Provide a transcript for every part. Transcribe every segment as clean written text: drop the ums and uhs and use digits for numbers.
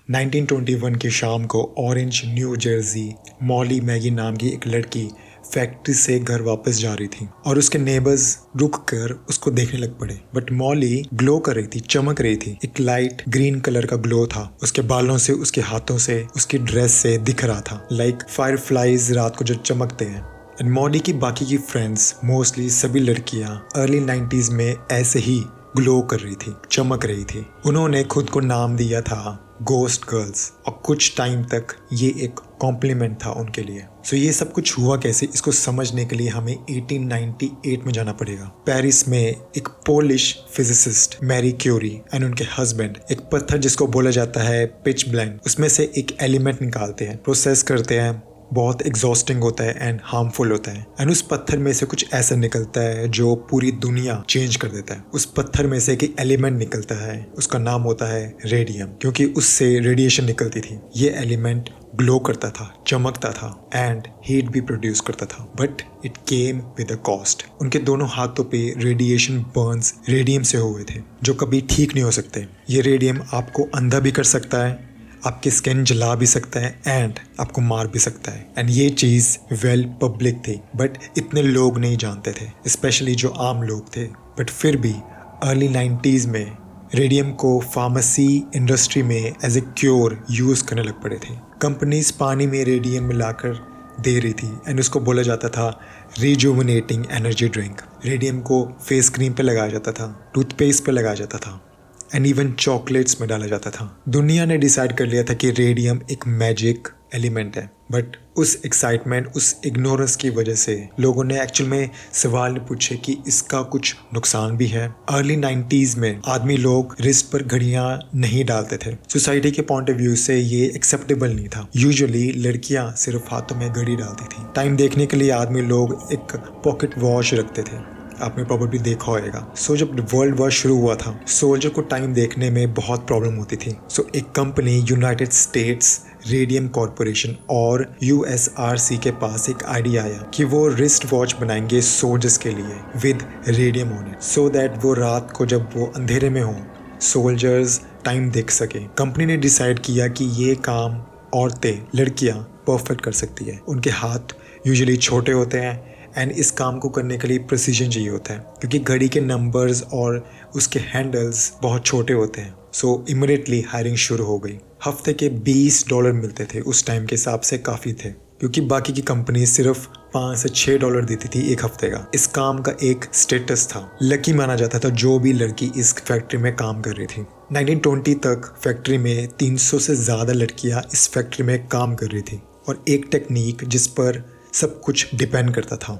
1921 की शाम को orange new Jersey Molly Maggi नाम की एक लड़की फैक्ट्री से घर वापस जा रही थी और उसके नेबर्स रुक कर उसको देखने लग पड़े। बट मॉली ग्लो कर रही थी, चमक रही थी। एक लाइट ग्रीन कलर का ग्लो था उसके बालों से, उसके हाथों से, उसकी ड्रेस से दिख रहा था, लाइक फायरफ्लाइज रात को जो चमकते हैं। एंड मॉली की बाकी की फ्रेंड्स, मोस्टली सभी लड़कियां अर्ली 90s में ऐसे ही ग्लो कर रही थी, चमक रही थी। उन्होंने खुद को नाम दिया था गोस्ट गर्ल्स और कुछ टाइम तक ये एक कॉम्प्लीमेंट था उनके लिए। सो ये सब कुछ हुआ कैसे, इसको समझने के लिए हमें 1898 में जाना पड़ेगा। पेरिस में एक Polish physicist Marie Curie and उनके हस्बैंड एक पत्थर जिसको बोला जाता है पिच ब्लेंड, उसमें से एक एलिमेंट निकालते हैं, प्रोसेस करते हैं। बहुत एग्जॉस्टिंग होता है एंड हार्मफुल होता है। एंड उस पत्थर में से कुछ ऐसा निकलता है जो पूरी दुनिया चेंज कर देता है। उस पत्थर में से एक एलिमेंट निकलता है, उसका नाम होता है रेडियम, क्योंकि उससे रेडिएशन निकलती थी। ये एलिमेंट ग्लो करता था, चमकता था एंड हीट भी प्रोड्यूस करता था, but it came with a cost. उनके दोनों हाथों पे रेडिएशन बर्न्स रेडियम से हुए थे जो कभी ठीक नहीं हो सकते। ये रेडियम आपको अंधा भी कर सकता है, आपकी स्किन जला भी सकता है एंड आपको मार भी सकता है। एंड ये चीज़ वेल पब्लिक थी, बट इतने लोग नहीं जानते थे, स्पेशली जो आम लोग थे। बट फिर भी अर्ली 90s में रेडियम को फार्मेसी इंडस्ट्री में एज ए क्योर यूज़ करने लग पड़े थे। कंपनीज पानी में रेडियम मिलाकर दे रही थी एंड उसको बोला जाता था रिजुविनेटिंग एनर्जी ड्रिंक। रेडियम को फेस क्रीम पे लगाया जाता था, टूथपेस्ट पे लगाया जाता था एंड इवन चॉकलेट्स में डाला जाता था। दुनिया ने डिसाइड कर लिया था कि रेडियम एक मैजिक एलिमेंट है, बट उस एक्साइटमेंट, उस इग्नोरेंस की वजह से लोगों ने एक्चुअल में सवाल पूछे कि इसका कुछ नुकसान भी है। अर्ली 90s में आदमी लोग रिस्ट पर घड़ियां नहीं डालते थे। सोसाइटी के पॉइंट ऑफ व्यू से ये एक्सेप्टेबल नहीं था। यूजुअली लड़कियां सिर्फ हाथों में घड़ी डालती थी। टाइम देखने के लिए आदमी लोग एक पॉकेट वॉच रखते थे, आपने प्रॉब्लली देखा होगा। सो जब वर्ल्ड वॉर शुरू हुआ था, सोल्जर को टाइम देखने में बहुत प्रॉब्लम होती थी। सो एक company United states radium corporation और USRC के पास एक आइडिया आया कि वो रिस्ट वॉच बनाएंगे सोल्जर्स के लिए with radium on it, so that वो रात को जब वो अंधेरे में हों, सोल्जर्स टाइम देख सके। कंपनी ने डिसाइड किया कि ये काम औरतें, लड़कियां परफेक्ट कर सकती है। उनके हाथ यूजुअली छोटे होते हैं एंड इस काम को करने के लिए प्रिसीजन चाहिए होता है, क्योंकि घड़ी के नंबर्स और उसके हैंडल्स बहुत छोटे होते हैं। सो इमीडिएटली हायरिंग शुरू हो गई। हफ्ते के $20 मिलते थे, उस टाइम के हिसाब से काफ़ी थे, क्योंकि बाकी की कंपनी सिर्फ $5 से $6 देती थी एक हफ्ते का। इस काम का एक स्टेटस था, लकी माना जाता था जो भी लड़की इस फैक्ट्री में काम कर रही थी। 1920 तक फैक्ट्री में 300 से ज़्यादा लड़कियाँ इस फैक्ट्री में काम कर रही थी और एक टेक्निक जिस पर सब कुछ डिपेंड करता था,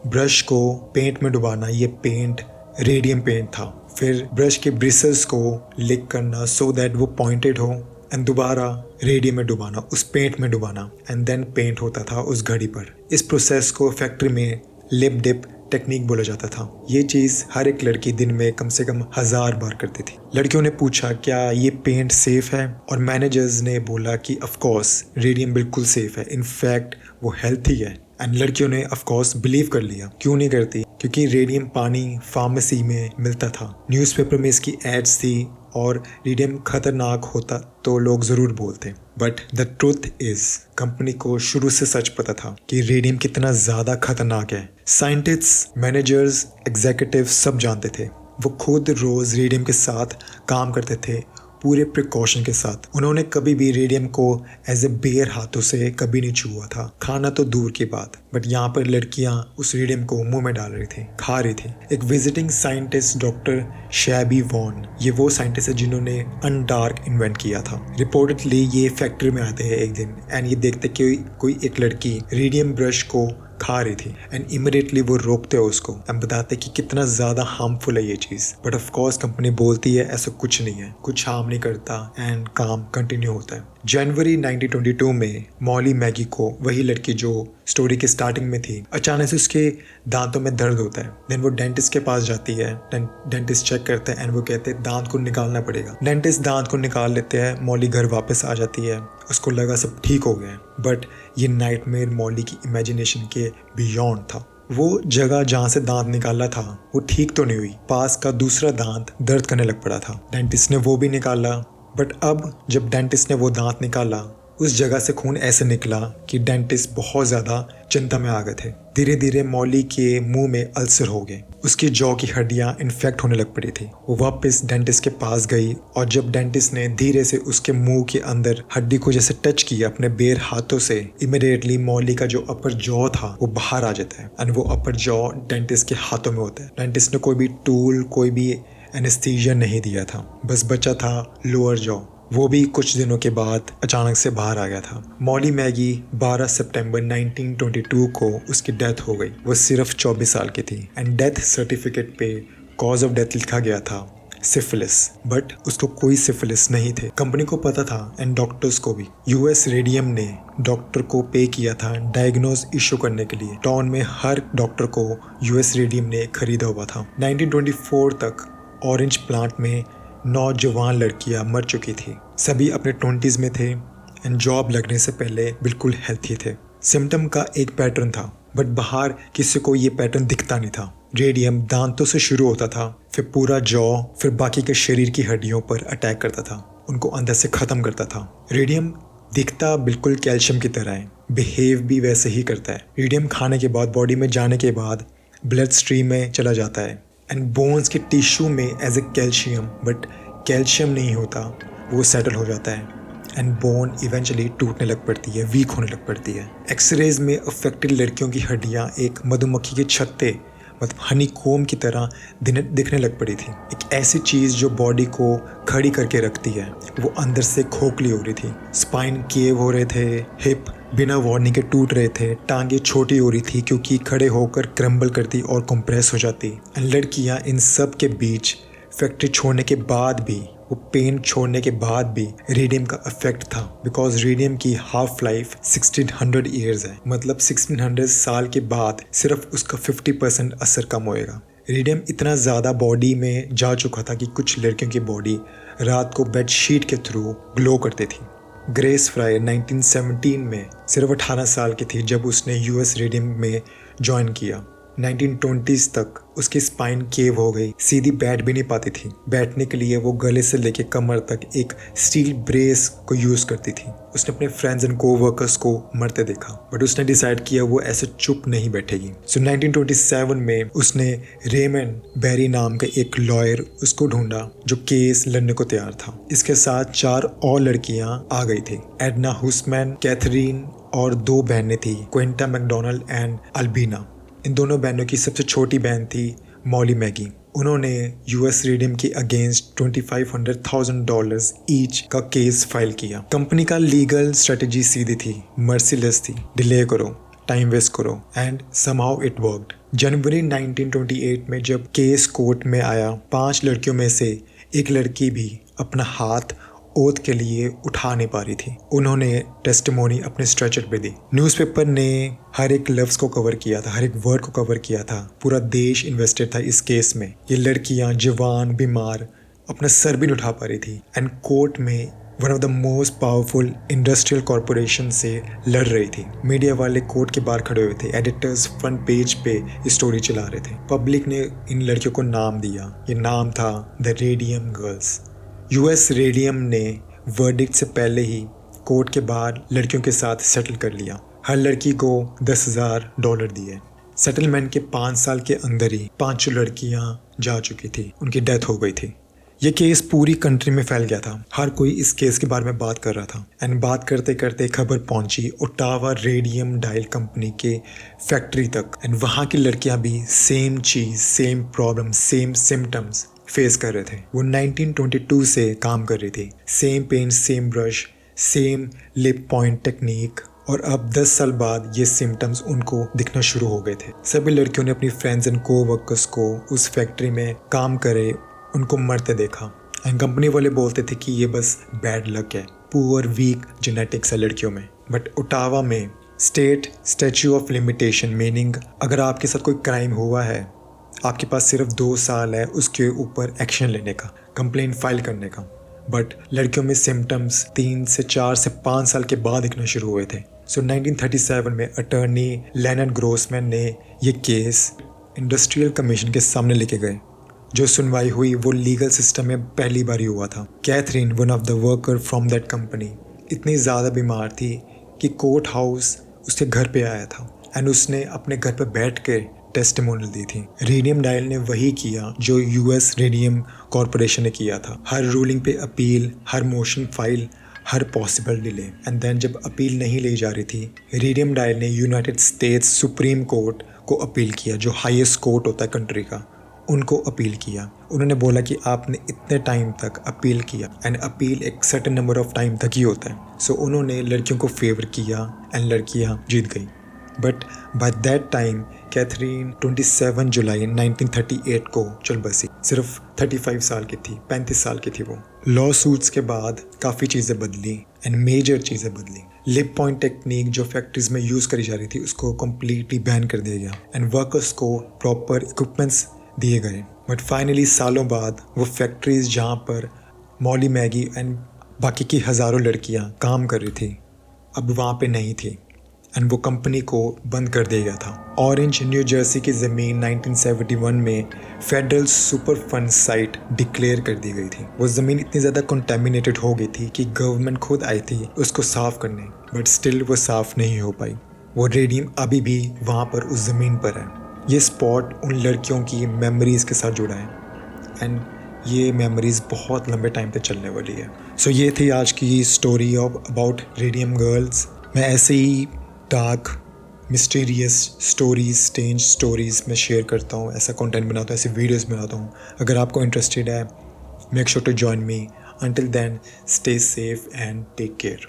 ब्रश को पेंट में डुबाना। ये पेंट रेडियम पेंट था। फिर ब्रश के ब्रिसल्स को लिक करना सो दैट वो पॉइंटेड हो एंड दोबारा रेडियम में डुबाना, उस पेंट में डुबाना एंड देन पेंट होता था उस घड़ी पर। इस प्रोसेस को फैक्ट्री में लिप डिप टेक्निक बोला जाता था। ये चीज़ हर एक लड़की दिन में कम से कम 1000 बार करती थी। लड़कियों ने पूछा क्या ये पेंट सेफ है, और मैनेजर्स ने बोला कि ऑफ कोर्स रेडियम बिल्कुल सेफ है, इनफैक्ट वो हेल्थी है। एंड लड़कियों ने ऑफ कोर्स बिलीव कर लिया। क्यों नहीं करती? क्योंकि रेडियम पानी फार्मेसी में मिलता था, न्यूज़पेपर में इसकी एड्स थी, और रेडियम खतरनाक होता तो लोग ज़रूर बोलते। But the truth is company को शुरू से सच पता था कि रेडियम कितना ज़्यादा खतरनाक है। साइंटिस्ट्स, मैनेजर्स, एग्जीक्यूटिव सब जानते थे। वो खुद रोज़ रेडियम के साथ काम करते थे, पूरे प्रिकॉशन के साथ। उन्होंने कभी भी रेडियम को एज ए बेयर हाथों से कभी नहीं छुआ था, खाना तो दूर की बात। बट यहाँ पर लड़कियाँ उस रेडियम को मुंह में डाल रही थी, खा रही थी। एक विजिटिंग साइंटिस्ट डॉक्टर शैबी वॉन, ये वो साइंटिस्ट है जिन्होंने अनडार्क इन्वेंट किया था। रिपोर्टेडली ये फैक्ट्री में आते हैं एक दिन एंड ये देखते कि कोई एक लड़की रेडियम ब्रश को खा रही थी एंड इमीडिएटली वो रोकते हो उसको एंड बताते कि कितना ज़्यादा हार्मफुल है ये चीज़। बट ऑफ कोर्स कंपनी बोलती है ऐसा कुछ नहीं है, कुछ हार्म नहीं करता एंड काम कंटिन्यू होता है। जनवरी 1922 में मॉली मैगी को, वही लड़की जो स्टोरी के स्टार्टिंग में थी, अचानक से उसके दांतों में दर्द होता है। देन वो डेंटिस्ट के पास जाती है, डेंटिस्ट चेक करते हैं एंड वो कहते हैं दांत को निकालना पड़ेगा। डेंटिस्ट दांत को निकाल लेते हैं, मॉली घर वापस आ जाती है, उसको लगा सब ठीक हो गया है। बट ये नाइटमेयर मॉली की इमेजिनेशन के बियॉन्ड था। वो जगह जहाँ से दांत निकाला था वो ठीक तो नहीं हुई, पास का दूसरा दांत दर्द करने लग पड़ा था। डेंटिस्ट ने वो भी निकाला, बट अब जब डेंटिस्ट ने वो दांत निकाला, उस जगह से खून ऐसे निकला कि डेंटिस्ट बहुत ज़्यादा चिंता में आ गए थे। धीरे धीरे मॉली के मुंह में अल्सर हो गए, उसकी जॉ की हड्डियां इन्फेक्ट होने लग पड़ी थी। वो वापस डेंटिस्ट के पास गई और जब डेंटिस्ट ने धीरे से उसके मुंह के अंदर हड्डी को जैसे टच किया अपने बेर हाथों से, इमीडिएटली मॉली का जो अपर जॉ था वो बाहर आ जाता है एंड वो अपर जॉ डेंटिस्ट के हाथों में होता है। डेंटिस्ट ने कोई भी टूल, कोई भी एनेस्थीसिया नहीं दिया था, बस बचा था लोअर जॉ। वो भी कुछ दिनों के बाद अचानक से बाहर आ गया था। मॉली मैगी 12 सितंबर 1922 को उसकी डेथ हो गई। वो सिर्फ 24 साल की थी एंड डेथ सर्टिफिकेट पे कॉज ऑफ डेथ लिखा गया था सिफिलिस, बट उसको कोई सिफिलिस नहीं थे। कंपनी को पता था एंड डॉक्टर्स को भी। यूएस रेडियम ने डॉक्टर को पे किया था डायग्नोज इशू करने के लिए। टाउन में हर डॉक्टर को यूएस रेडियम ने खरीदा हुआ था। 1924 तक ऑरेंज प्लांट में 9 जवान लड़कियां मर चुकी थी। सभी अपने 20s में थे एंड जॉब लगने से पहले बिल्कुल हेल्थी थे। सिम्टम का एक पैटर्न था, बट बाहर किसी को ये पैटर्न दिखता नहीं था। रेडियम दांतों से शुरू होता था, फिर पूरा जॉ, फिर बाकी के शरीर की हड्डियों पर अटैक करता था, उनको अंदर से ख़त्म करता था। रेडियम दिखता बिल्कुल कैल्शियम की तरह है, बिहेव भी वैसे ही करता है। रेडियम खाने के बाद, बॉडी में जाने के बाद ब्लड स्ट्रीम में चला जाता है एंड बोन्स के टिश्यू में as a calcium, but calcium नहीं होता, वो सेटल हो जाता है एंड बोन इवेंचुअली टूटने लग पड़ती है, वीक होने लग पड़ती है। एक्सरेज में अफेक्टेड लड़कियों की हड्डियाँ एक मधुमक्खी के छत्ते, मतलब हनी कोम की तरह दिखने लग पड़ी थी। एक ऐसी चीज़ जो बॉडी को खड़ी करके रखती है, वो अंदर से खोखली हो रही थी। स्पाइन केव हो रहे थे, हिप बिना वार्निंग के टूट रहे थे, टांगे छोटी हो रही थी क्योंकि खड़े होकर क्रम्बल करती और कंप्रेस हो जाती। एंड लड़कियाँ इन सब के बीच फैक्ट्री छोड़ने के बाद भी, वो पेन छोड़ने के बाद भी रेडियम का इफेक्ट था, बिकॉज रेडियम की हाफ लाइफ 1600 ईयर्स है। मतलब 1600 साल के बाद सिर्फ उसका 50% असर कम होएगा। रेडियम इतना ज़्यादा बॉडी में जा चुका था कि कुछ लड़कियों की बॉडी रात को बेडशीट के थ्रू ग्लो करती थी। ग्रेस फ्राई 1917 में सिर्फ 18 साल की थी जब उसने यूएस रेडियम में ज्वाइन किया। 1920s तक उसकी स्पाइन केव हो गई, सीधी बैठ भी नहीं पाती थी। बैठने के लिए वो गले से लेके कमर तक एक स्टील ब्रेस को यूज़ करती थी। उसने अपने फ्रेंड्स एंड कोवर्कर्स को मरते देखा, बट उसने डिसाइड किया वो ऐसे चुप नहीं बैठेगी। सो 1927 में उसने रेमन बेरी नाम का एक लॉयर उसको ढूंढा जो केस लड़ने को तैयार था। इसके साथ 4 और लड़कियां आ गई थी, एडना हुसमैन, कैथरीन और 2 बहनें थी, क्विंटा मैकडोनल्ड एंड अल्बीना। इन दोनों बहनों की सबसे छोटी बहन थी मॉली मैगी। उन्होंने यूएस रेडियम के अगेंस्ट $2500,000 ईच का केस फाइल किया। कंपनी का लीगल स्ट्रेटजी सीधी थी, मर्सीलेस थी, डिले करो, टाइम वेस्ट करो, एंड समहाउ इट वर्कड। जनवरी 1928 में जब केस कोर्ट में आया, 5 लड़कियों में से एक लड़की भी अपना हाथ ओथ के लिए उठा नहीं पा रही थी। उन्होंने टेस्टिमोनी अपने स्ट्रेचर पे दी। न्यूज़पेपर ने हर एक लफ्ज़ को कवर किया था, हर एक वर्ड को कवर किया था। पूरा देश इन्वेस्टेड था इस केस में। ये लड़कियां जवान, बीमार, अपना सर भी नहीं उठा पा रही थी एंड कोर्ट में one of the most powerful industrial corporation से लड़ रही थी। मीडिया वाले कोर्ट के बाहर खड़े हुए थे, एडिटर्स फ्रंट पेज पे स्टोरी चला रहे थे। पब्लिक ने इन लड़कियों को नाम दिया, ये नाम था the radium girls. US radium ने वर्डिक्ट से पहले ही कोर्ट के बाहर लड़कियों के साथ सेटल कर लिया। हर लड़की को $10,000 दिए। सेटलमेंट के 5 साल के अंदर ही 5 लड़कियां जा चुकी थी, उनकी डेथ हो गई थी। ये केस पूरी कंट्री में फैल गया था, हर कोई इस केस के बारे में बात कर रहा था। एंड बात करते करते खबर पहुंची ओटावा रेडियम डायल कंपनी के फैक्ट्री तक। एंड वहाँ की लड़कियां भी सेम चीज़, same problem, same symptoms face कर रहे थे। वो 1922 से काम कर रही थी, same pen, same brush, same lip point technique. और अब 10 साल बाद ये सिम्टम्स उनको दिखना शुरू हो गए थे। सभी लड़कियों ने अपनी फ्रेंड्स एंड कोवर्कर्स को उस फैक्ट्री में काम करे उनको मरते देखा। एंड कंपनी वाले बोलते थे कि ये बस बैड लक है, पुअर वीक जेनेटिक्स है लड़कियों में। बट ओटावा में state statue of limitation, meaning अगर आपके साथ कोई क्राइम हुआ है, आपके पास सिर्फ 2 साल है उसके ऊपर एक्शन लेने का, कंप्लेन फाइल करने का। बट लड़कियों में सिम्टम्स 3 से 4 से 5 साल के बाद दिखना शुरू हुए थे। सो 1937 में अटर्नी लेनन ग्रोसमैन ने ये केस इंडस्ट्रियल कमीशन के सामने लेके गए, जो सुनवाई हुई वो लीगल सिस्टम में पहली बार ही हुआ था। Catherine, one of the worker from that company, इतनी ज़्यादा बीमार थी कि कोर्ट हाउस उसके घर पे आया था एंड उसने अपने घर पे बैठ के टेस्टिमोनियल दी थी। रेडियम डायल ने वही किया जो यूएस रेडियम कॉरपोरेशन ने किया था। हर रूलिंग पे अपील, हर मोशन फाइल, हर पॉसिबल डिले, एंड देन जब अपील नहीं ली जा रही थी, रेडियम डायल ने यूनाइटेड स्टेट्स सुप्रीम कोर्ट को अपील किया, जो हाईएस्ट कोर्ट होता है कंट्री का, उनको अपील किया। उन्होंने बोला कि आपने इतने टाइम तक अपील किया, एंड अपील एक सर्टेन नंबर ऑफ टाइम तक ही होता है। सो उन्होंने लड़कियों को फेवर किया एंड लड़कियां जीत गई। But by that time Catherine 27 जुलाई 1938 को चल बसी। सिर्फ 35 साल की थी, 35 साल की थी वो। लॉ सूट्स के बाद काफ़ी चीज़ें बदली एंड मेजर चीज़ें बदली। लिप पॉइंट टेक्निक जो फैक्ट्रीज में यूज़ करी जा रही थी उसको कम्प्लीटली बैन कर दिया गया एंड वर्कर्स को प्रॉपर इक्विपमेंट्स दिए गए। बट फाइनली सालों बाद वो फैक्ट्रीज जहाँ पर मॉली मैगी एंड बाकी की हज़ारों लड़कियाँ काम कर रही थी, अब वहाँ पे नहीं थी एंड वो कंपनी को बंद कर दिया गया था। ऑरेंज न्यू जर्सी की ज़मीन 1971 में federal super fund site declare कर दी गई थी। वो ज़मीन इतनी ज़्यादा कंटेमिनेटेड हो गई थी कि गवर्नमेंट खुद आई थी उसको साफ़ करने, बट स्टिल वो साफ़ नहीं हो पाई। वो रेडियम अभी भी वहाँ पर उस ज़मीन पर है। ये स्पॉट उन लड़कियों की मेमोरीज़ के साथ जुड़ा है एंड ये मेमोरीज़ बहुत लंबे टाइम तक चलने वाली है। सो ये थी आज की story of about radium girls. मैं ऐसे ही dark mysterious stories, strange stories में शेयर करता हूँ, ऐसा कंटेंट बनाता हूँ, ऐसे वीडियोस बनाता हूँ। अगर आपको इंटरेस्टेड है, make sure to join me. Until then, stay safe and take care.